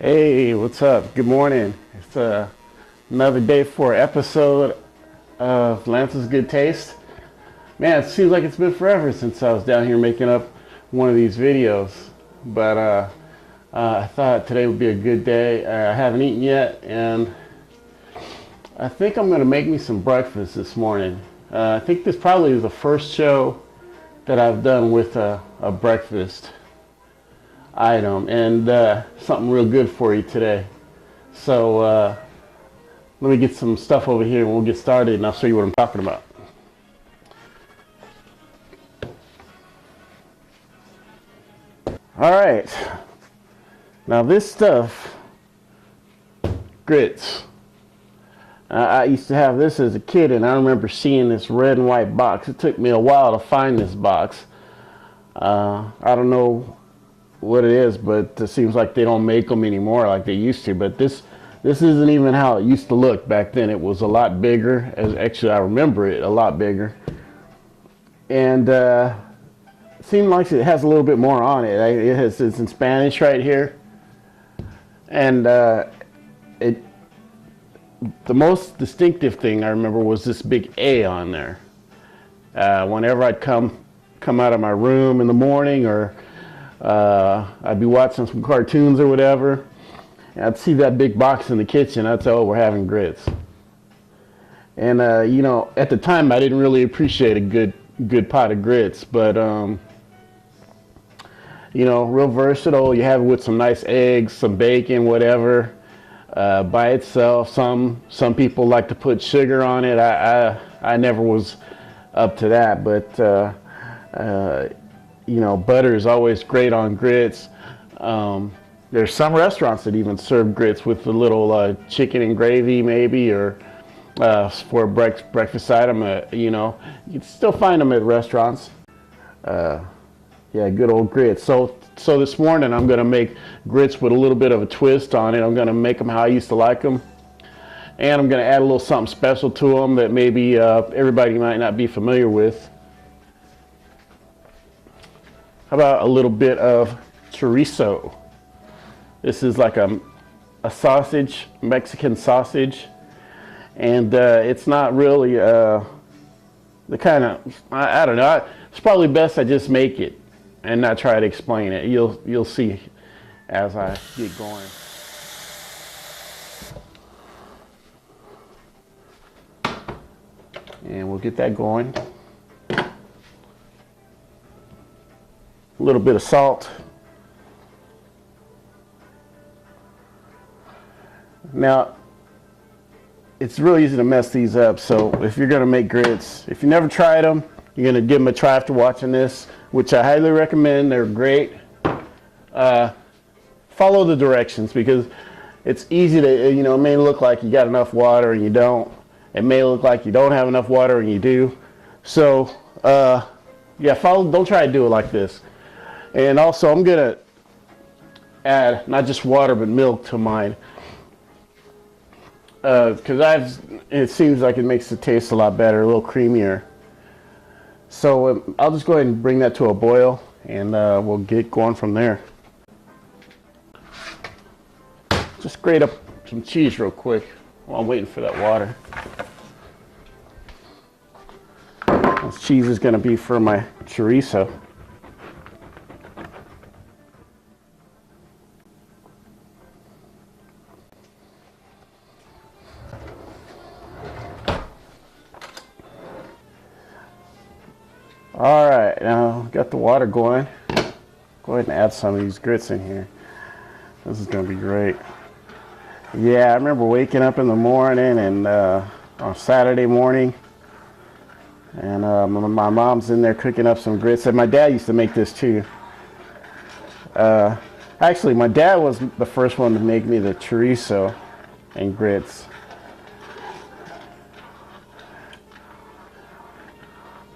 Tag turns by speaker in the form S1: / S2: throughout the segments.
S1: Hey, what's up? Good morning. It's another day for an episode of Lance's Good Taste. Man, it seems like it's been forever since I was down here making up one of these videos. But I thought today would be a good day. I haven't eaten yet, and I think I'm going to make me some breakfast this morning. I think this probably is the first show that I've done with a breakfast item, and something real good for you today. So let me get some stuff over here and we'll get started, and I'll show you what I'm talking about. All right, now this stuff, grits. I used to have this as a kid, and I remember seeing this red and white box. It took me a while to find this box. I don't know what it is, but it seems like they don't make them anymore like they used to. But this isn't even how it used to look back then. It was a lot bigger. Actually, I remember it a lot bigger, and it seemed like it has a little bit more on it. It's in Spanish right here, and the most distinctive thing I remember was this big A on there. Whenever I'd come out of my room in the morning, or I'd be watching some cartoons or whatever, and I'd see that big box in the kitchen. I'd say, oh, we're having grits. And you know, at the time I didn't really appreciate a good pot of grits, but you know, real versatile. You have it with some nice eggs, some bacon, whatever. By itself. Some people like to put sugar on it. I never was up to that, but you know, butter is always great on grits. There's some restaurants that even serve grits with a little chicken and gravy, maybe, or for a breakfast item. You know, you can still find them at restaurants. Yeah, good old grits. So this morning I'm going to make grits with a little bit of a twist on it. I'm going to make them how I used to like them, and I'm going to add a little something special to them that maybe everybody might not be familiar with. How about a little bit of chorizo? This is like a sausage, Mexican sausage, and it's not really the kind of, I don't know. It's probably best I just make it and not try to explain it. You'll see as I get going. And we'll get that going. A little bit of salt. Now, it's really easy to mess these up, so if you're gonna make grits, if you never tried them, you're gonna give them a try after watching this, which I highly recommend. They're great. Follow the directions, because it's easy to, you know, it may look like you got enough water and you don't. It may look like you don't have enough water and you do. So yeah, don't try to do it like this. And also I'm gonna add not just water but milk to mine, because it seems like it makes the taste a lot better, a little creamier. So I'll just go ahead and bring that to a boil, and we'll get going from there. Just grate up some cheese real quick while I'm waiting for that water. This cheese is going to be for my chorizo. All right, now got the water going. Go ahead and add some of these grits in here. This is going to be great. Yeah, I remember waking up in the morning and on Saturday morning, and my mom's in there cooking up some grits. And my dad used to make this too. Actually, my dad was the first one to make me the chorizo and grits.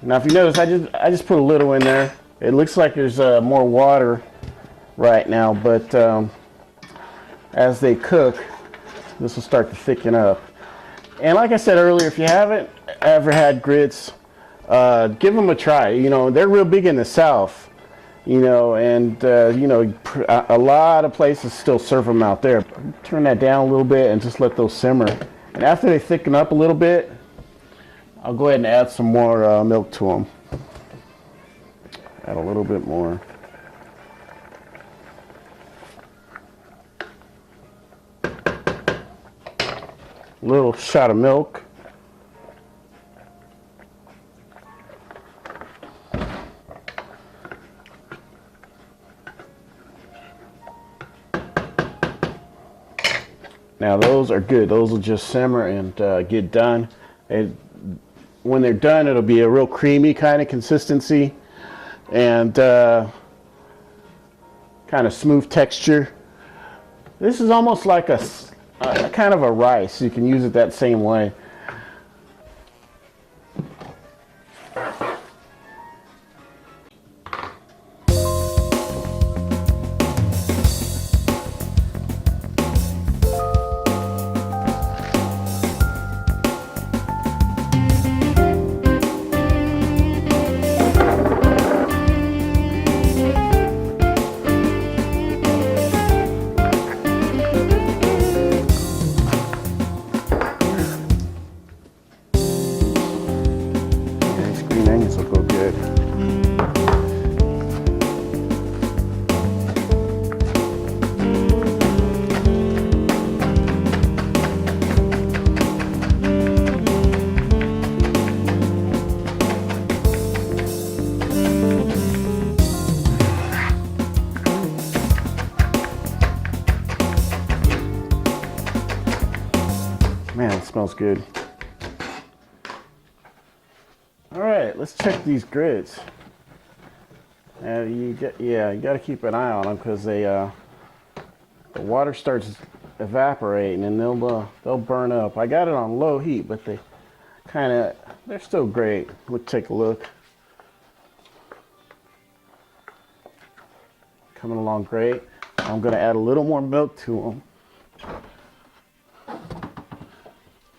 S1: Now, if you notice, I just put a little in there. It looks like there's more water right now, but as they cook, this will start to thicken up. And like I said earlier, if you haven't ever had grits, give them a try. You know, they're real big in the South. you know, and you know, a lot of places still serve them out there. Turn that down a little bit and just let those simmer. And after they thicken up a little bit, I'll go ahead and add some more milk to them. Add a little bit more. Little shot of milk. Now those are good. Those will just simmer and get done. And when they're done, it'll be a real creamy kind of consistency and kind of smooth texture. This is almost like a kind of a rice. You can use it that same way. Onions will go good. Man, it smells good. All right, let's check these grits. You got to keep an eye on them because the water starts evaporating and they'll burn up. I got it on low heat, but they're still great. We'll take a look. Coming along great. I'm going to add a little more milk to them.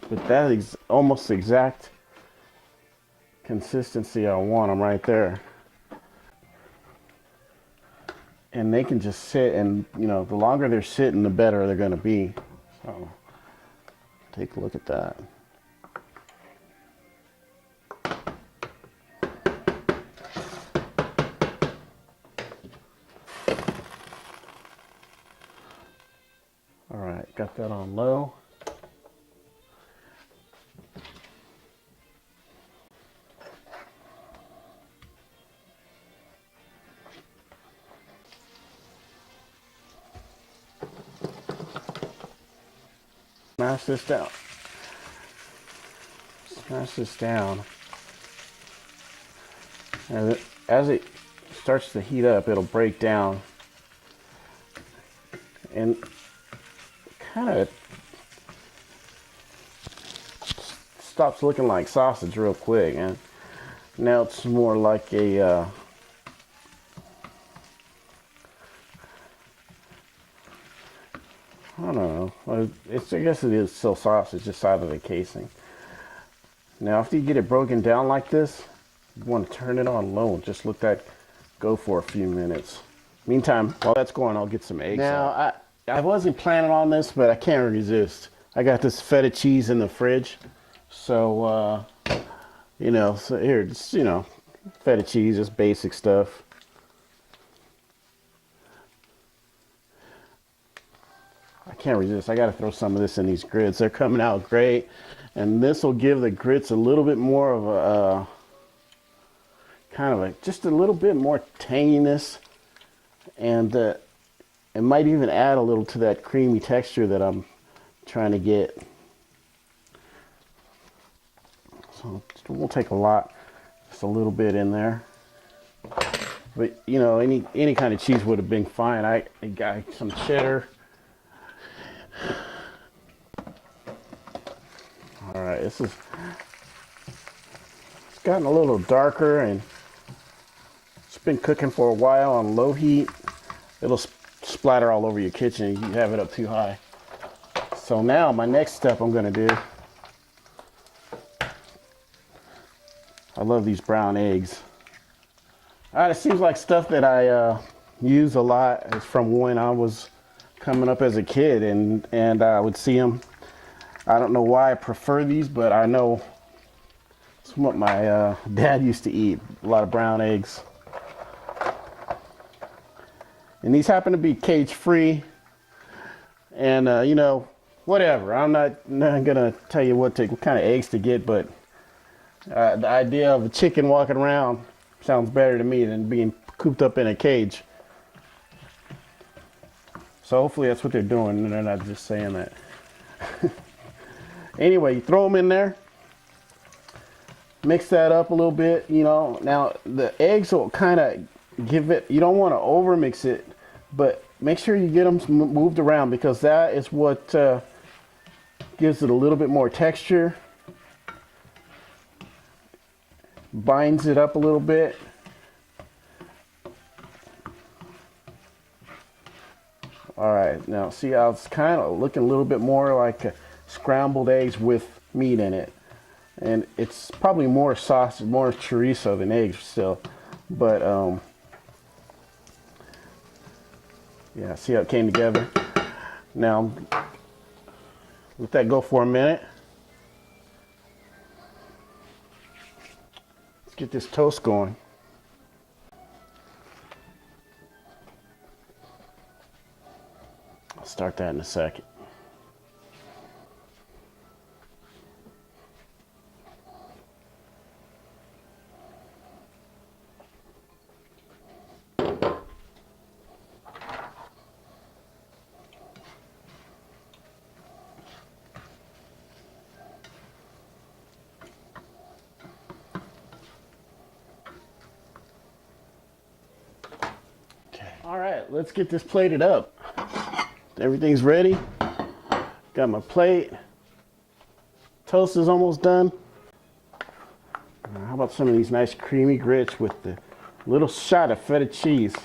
S1: But that is almost the exact consistency I want them right there. And they can just sit, and you know, the longer they're sitting, the better they're going to be. So take a look at that. All right, got that on low. Smash this down. Smash this down. And as it starts to heat up, it'll break down and kind of stops looking like sausage real quick. And now it's more like a I don't know. I guess it is still sausage, just out of the casing. Now, after you get it broken down like this, you want to turn it on low and just let that go for a few minutes. Meantime, while that's going, I'll get some eggs. Now, I wasn't planning on this, but I can't resist. I got this feta cheese in the fridge, so you know, so here, just feta cheese, just basic stuff. I can't resist. I got to throw some of this in these grits. They're coming out great. And this will give the grits a little bit more of a, just a little bit more tanginess. And it might even add a little to that creamy texture that I'm trying to get. So it won't take a lot, just a little bit in there. But you know, any kind of cheese would have been fine. I got some cheddar. All right, it's gotten a little darker and it's been cooking for a while on low heat. It'll splatter all over your kitchen if you have it up too high. So now my next step I'm gonna do, I love these brown eggs. It seems like stuff that I use a lot is from when I was coming up as a kid, and I would see them. I don't know why I prefer these, but I know it's what my dad used to eat. A lot of brown eggs. And these happen to be cage free. And you know, whatever. I'm not gonna tell you what kind of eggs to get, but the idea of a chicken walking around sounds better to me than being cooped up in a cage. So hopefully that's what they're doing, and they're not just saying that. Anyway, you throw them in there, mix that up a little bit, you know. Now the eggs will kind of give it, you don't want to over mix it, but make sure you get them moved around, because that is what gives it a little bit more texture, binds it up a little bit. All right, now see how it's kind of looking a little bit more like scrambled eggs with meat in it. And it's probably more sausage, more chorizo than eggs still. But yeah, see how it came together? Now, let that go for a minute. Let's get this toast going. I'll start that in a second. All right, let's get this plated up. Everything's ready. Got my plate. Toast is almost done. How about some of these nice creamy grits with the little shot of feta cheese?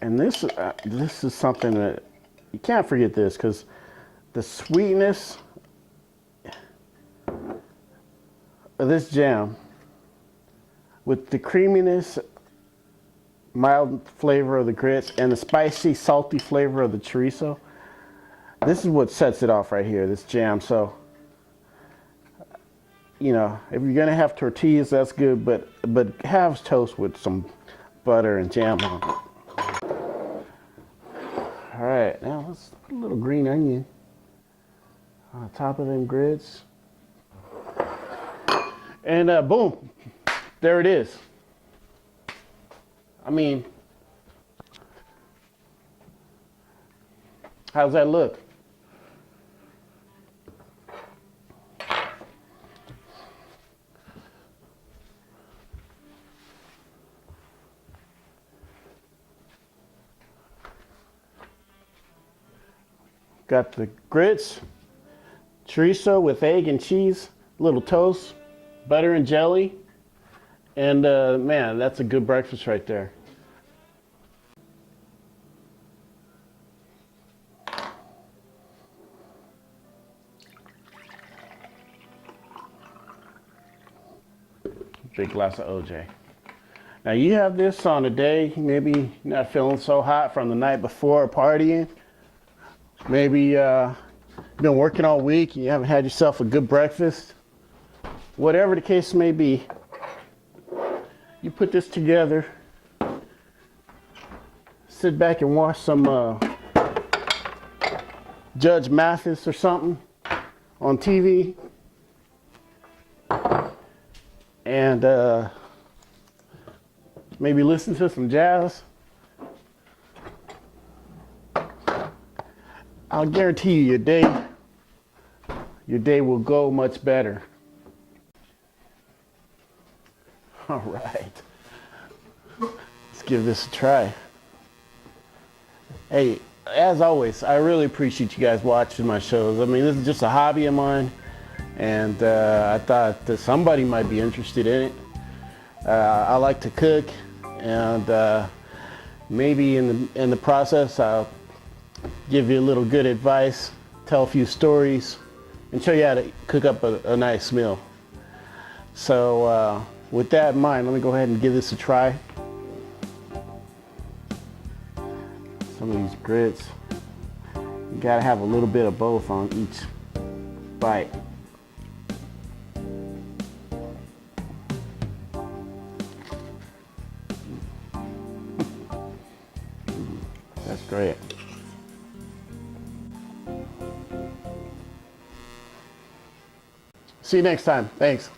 S1: And this is something that you can't forget this, because the sweetness of this jam with the creaminess, mild flavor of the grits, and the spicy, salty flavor of the chorizo, this is what sets it off right here, this jam. So, you know, if you're gonna have tortillas, that's good, but have toast with some butter and jam on it. All right, now let's put a little green onion on top of them grits. And boom, there it is. I mean, how's that look? Got the grits, chorizo with egg and cheese, little toast, butter and jelly, and man, that's a good breakfast right there. Big glass of OJ. Now you have this on a day, maybe you're not feeling so hot from the night before partying. Maybe you've been working all week and you haven't had yourself a good breakfast. Whatever the case may be, you put this together, sit back and watch some Judge Mathis or something on TV. and maybe listen to some jazz. I'll guarantee you your day will go much better. All right, let's give this a try. Hey, as always, I really appreciate you guys watching my shows. I mean, this is just a hobby of mine, and I thought that somebody might be interested in it. I like to cook, and maybe in the process, I'll give you a little good advice, tell a few stories, and show you how to cook up a nice meal. So with that in mind, let me go ahead and give this a try. Some of these grits, you gotta have a little bit of both on each bite. That's great. See you next time. Thanks.